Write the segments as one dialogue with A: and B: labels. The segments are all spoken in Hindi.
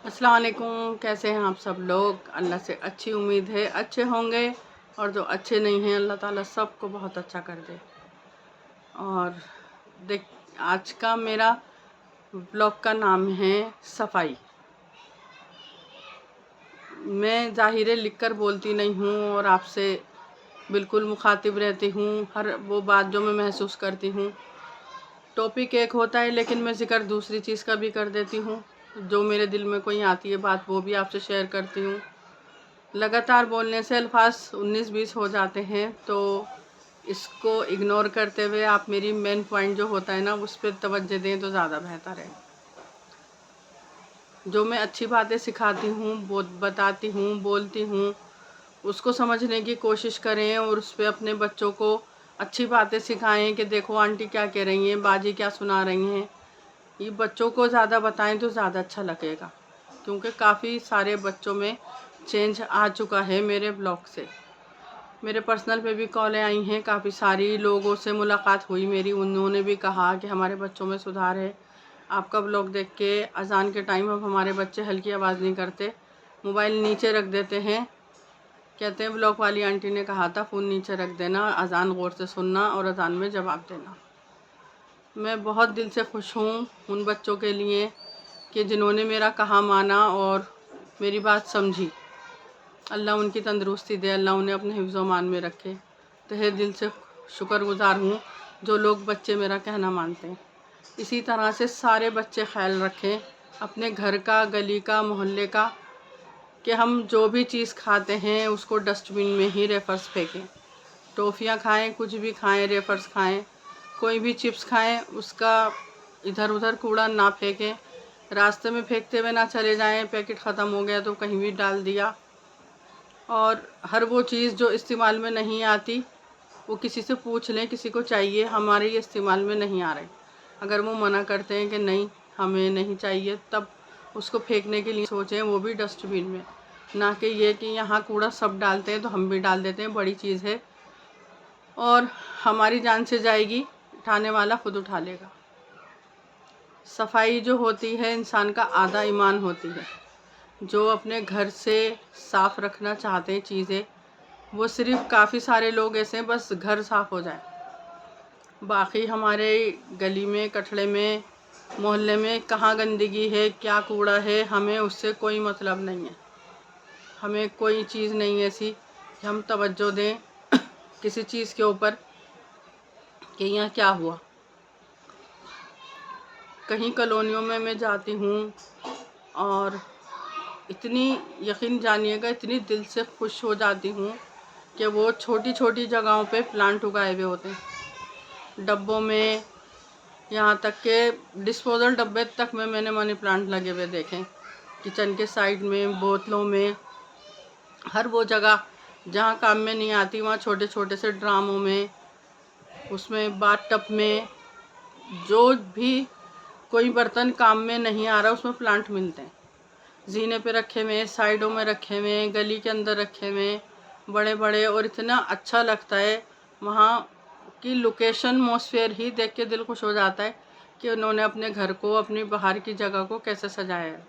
A: अस्सलाम वालेकुम। कैसे हैं आप सब लोग? अल्लाह से अच्छी उम्मीद है अच्छे होंगे, और जो अच्छे नहीं हैं अल्लाह ताला सबको बहुत अच्छा कर दे। और देख, आज का मेरा ब्लॉग का नाम है सफाई। मैं ज़ाहिर लिख कर बोलती नहीं हूँ और आपसे बिल्कुल मुखातिब रहती हूँ। हर वो बात जो मैं महसूस करती हूँ, टॉपिक एक होता है लेकिन मैं ज़िक्र दूसरी चीज़ का भी कर देती हूँ। जो मेरे दिल में कोई आती है बात वो भी आपसे शेयर करती हूँ। लगातार बोलने से अल्फाज 19-20 हो जाते हैं, तो इसको इग्नोर करते हुए आप मेरी मेन पॉइंट जो होता है ना उस पर तवज्जो दें तो ज़्यादा बेहतर है। जो मैं अच्छी बातें सिखाती हूँ, बताती हूँ, बोलती हूँ, उसको समझने की कोशिश करें और उस पर अपने बच्चों को अच्छी बातें सिखाएं कि देखो आंटी क्या कह रही हैं, बाजी क्या सुना रही हैं। ये बच्चों को ज़्यादा बताएं तो ज़्यादा अच्छा लगेगा, क्योंकि काफ़ी सारे बच्चों में चेंज आ चुका है मेरे ब्लॉग से। मेरे पर्सनल पे भी कॉलें आई हैं, काफ़ी सारी लोगों से मुलाकात हुई मेरी। उन्होंने भी कहा कि हमारे बच्चों में सुधार है। आपका ब्लॉग देख के अज़ान के टाइम अब हमारे बच्चे हल्की आवाज़ नहीं करते, मोबाइल नीचे रख देते हैं। कहते हैं ब्लॉग वाली आंटी ने कहा था फ़ोन नीचे रख देना, अज़ान गौर से सुनना और अज़ान में जवाब देना। मैं बहुत दिल से खुश हूँ उन बच्चों के लिए कि जिन्होंने मेरा कहा माना और मेरी बात समझी। अल्लाह उनकी तंदुरुस्ती दे, अल्लाह उन्हें अपने हिफ्ज़ मान में रखे। तहे दिल से शुक्रगुज़ार हूँ जो लोग बच्चे मेरा कहना मानते हैं। इसी तरह से सारे बच्चे ख्याल रखें अपने घर का, गली का, मोहल्ले का, कि हम जो भी चीज़ खाते हैं उसको डस्टबिन में ही रेफर्स फेंकें। टॉफ़ियाँ खाएं, कुछ भी खाएं, रेफर्स खाएं। कोई भी चिप्स खाएं उसका इधर उधर कूड़ा ना फेंकें। रास्ते में फेंकते हुए ना चले जाएं, पैकेट ख़त्म हो गया तो कहीं भी डाल दिया। और हर वो चीज़ जो इस्तेमाल में नहीं आती वो किसी से पूछ लें, किसी को चाहिए, हमारे ये इस्तेमाल में नहीं आ रहे। अगर वो मना करते हैं कि नहीं हमें नहीं चाहिए, तब उसको फेंकने के लिए सोचें, वो भी डस्टबिन में। ना कि ये कि यहाँ कूड़ा सब डालते हैं तो हम भी डाल देते हैं। बड़ी चीज़ है और हमारी जान से जाएगी, उठाने वाला खुद उठा लेगा। सफाई जो होती है इंसान का आधा ईमान होती है। जो अपने घर से साफ़ रखना चाहते हैं चीज़ें, वो सिर्फ काफ़ी सारे लोग ऐसे हैं बस घर साफ़ हो जाए, बाकी हमारे गली में, कठड़े में, मोहल्ले में कहाँ गंदगी है, क्या कूड़ा है, हमें उससे कोई मतलब नहीं है। हमें कोई चीज़ नहीं ऐसी कि हम तवज्जो दें किसी चीज़ के ऊपर कि यहाँ क्या हुआ। कहीं कॉलोनियों में मैं जाती हूँ और इतनी, यकीन जानिएगा, इतनी दिल से खुश हो जाती हूँ कि वो छोटी छोटी जगहों पे प्लांट उगाए हुए होते हैं, डब्बों में, यहाँ तक के डिस्पोजल डब्बे तक में मैंने मनी प्लांट लगे हुए देखे। किचन के साइड में, बोतलों में, हर वो जगह जहाँ काम में नहीं आती वहाँ छोटे छोटे से ड्रामों में, उसमें बाथ टब में, जो भी कोई बर्तन काम में नहीं आ रहा उसमें प्लांट मिलते हैं। जीने पे रखे हुए, साइडों में रखे हुए, गली के अंदर रखे हुए, बड़े बड़े, और इतना अच्छा लगता है। वहाँ की लोकेशन, एटमॉस्फेयर ही देख के दिल खुश हो जाता है कि उन्होंने अपने घर को, अपनी बाहर की जगह को कैसे सजाया है।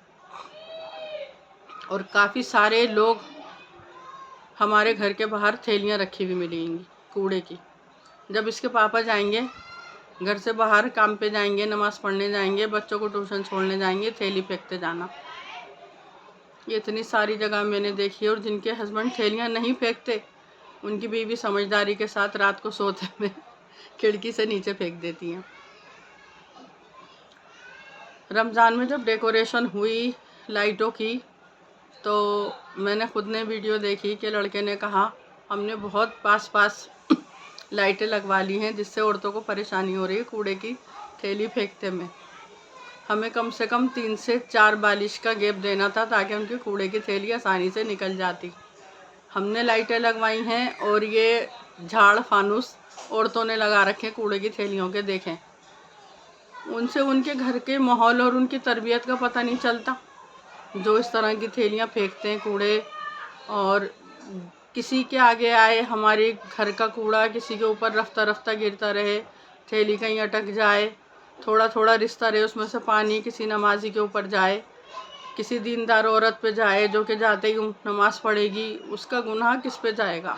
A: और काफ़ी सारे लोग हमारे घर के बाहर थैलियाँ रखी हुई मिलेंगी कूड़े की। जब इसके पापा जाएंगे घर से बाहर, काम पे जाएंगे, नमाज़ पढ़ने जाएंगे, बच्चों को ट्यूशन छोड़ने जाएंगे, थैली फेंकते जाना। ये इतनी सारी जगह मैंने देखी है। और जिनके हस्बैंड थैलियाँ नहीं फेंकते, उनकी बीवी समझदारी के साथ रात को सोते में खिड़की से नीचे फेंक देती हैं। रमज़ान में जब डेकोरेशन हुई लाइटों की, तो मैंने खुद ने वीडियो देखी कि लड़के ने कहा हमने बहुत पास पास लाइटें लगवा ली हैं जिससे औरतों को परेशानी हो रही है कूड़े की थैली फेंकते में। हमें कम से कम 3 से 4 बालिश का गैप देना था ताकि उनकी कूड़े की थैली आसानी से निकल जाती। हमने लाइटें लगवाई हैं और ये झाड़ फानूस औरतों ने लगा रखे कूड़े की थैलियों के। देखें, उनसे उनके घर के माहौल और उनकी तरबियत का पता नहीं चलता, जो इस तरह की थैलियाँ फेंकते हैं कूड़े। और किसी के आगे आए हमारे घर का कूड़ा किसी के ऊपर रफ्ता रफ्ता गिरता रहे, थैली कहीं अटक जाए, थोड़ा थोड़ा रिश्ता रहे उसमें से पानी किसी नमाजी के ऊपर जाए, किसी दीनदार औरत पे जाए जो कि जाते ही नमाज पढ़ेगी, उसका गुनाह किस पे जाएगा?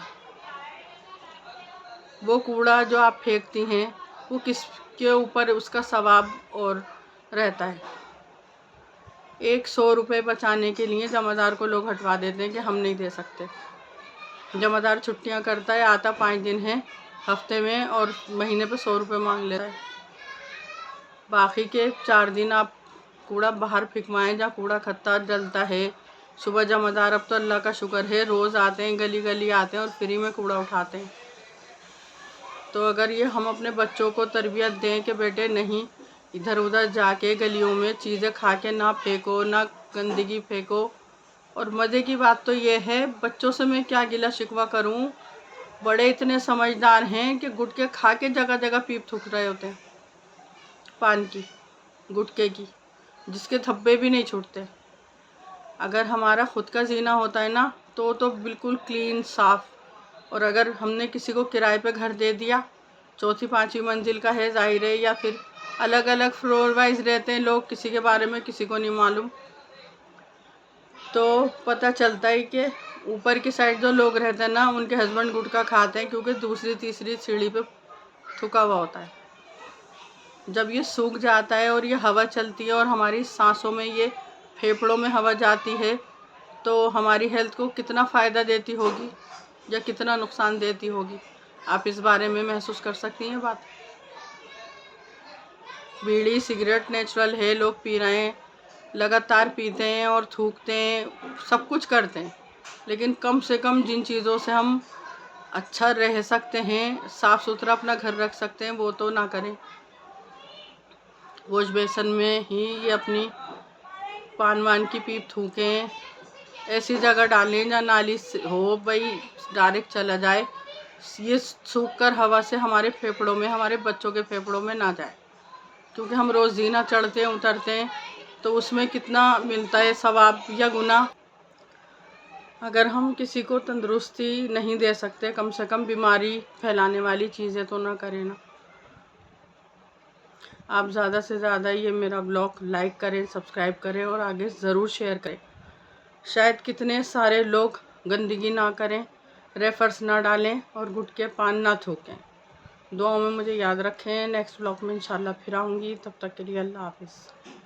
A: वो कूड़ा जो आप फेंकती हैं वो किसके ऊपर उसका सवाब और रहता है? 100 रुपये बचाने के लिए जमादार को लोग हटवा देते हैं कि हम नहीं दे सकते। जमादार छुट्टियां करता है, आता 5 दिन है हफ्ते में और महीने पे 100 रुपये मांग लेता है। बाकी के 4 दिन आप कूड़ा बाहर फेंकवाएं जहाँ कूड़ा खत्ता जलता है। सुबह जमादार, अब तो अल्लाह का शुक्र है, रोज़ आते हैं, गली गली आते हैं और फ्री में कूड़ा उठाते हैं। तो अगर ये हम अपने बच्चों को तरबियत दें कि बेटे नहीं इधर उधर जाके गलियों में चीज़ें खा के ना फेंको, ना गंदगी फेंको। और मज़े की बात तो ये है, बच्चों से मैं क्या गिला शिकवा करूं, बड़े इतने समझदार हैं कि गुटके खा के जगह जगह पीप थूक रहे होते हैं, पान की, गुटके की, जिसके धब्बे भी नहीं छूटते। अगर हमारा खुद का जीना होता है ना तो बिल्कुल क्लीन साफ़। और अगर हमने किसी को किराए पे घर दे दिया, 4ठी 5वीं मंजिल का है ज़ाहिर है, या फिर अलग अलग फ्लोर वाइज रहते हैं लोग, किसी के बारे में किसी को नहीं मालूम, तो पता चलता है कि ऊपर की साइड जो लोग रहते हैं ना उनके हस्बैंड गुटखा खाते हैं, क्योंकि दूसरी तीसरी सीढ़ी पे थुका हुआ होता है। जब ये सूख जाता है और ये हवा चलती है और हमारी सांसों में, ये फेफड़ों में हवा जाती है, तो हमारी हेल्थ को कितना फ़ायदा देती होगी या कितना नुकसान देती होगी, आप इस बारे में महसूस कर सकती हैं बात। बीड़ी सिगरेट नेचुरल है, लोग पी रहे हैं, लगातार पीते हैं और थूकते हैं, सब कुछ करते हैं, लेकिन कम से कम जिन चीज़ों से हम अच्छा रह सकते हैं, साफ़ सुथरा अपना घर रख सकते हैं, वो तो ना करें। वॉश बेसन में ही ये अपनी पान वान की पीप थूकें, ऐसी जगह डालें जहाँ नाली हो, भाई डायरेक्ट चला जाए, ये सूख कर हवा से हमारे फेफड़ों में, हमारे बच्चों के फेफड़ों में ना जाए, क्योंकि हम रोज़ जीना चढ़ते हैं उतरते हैं, तो उसमें कितना मिलता है सवाब या गुनाह। अगर हम किसी को तंदुरुस्ती नहीं दे सकते, कम से कम बीमारी फैलाने वाली चीज़ें तो ना करें ना। आप ज़्यादा से ज़्यादा ये मेरा ब्लॉग लाइक करें, सब्सक्राइब करें और आगे ज़रूर शेयर करें। शायद कितने सारे लोग गंदगी ना करें, रेफर्स ना डालें और गुटके पान ना थूकें। दुआओं में मुझे याद रखें। नेक्स्ट ब्लॉग में इंशाल्लाह फिर आऊँगी, तब तक के लिए अल्लाह हाफ़िज़।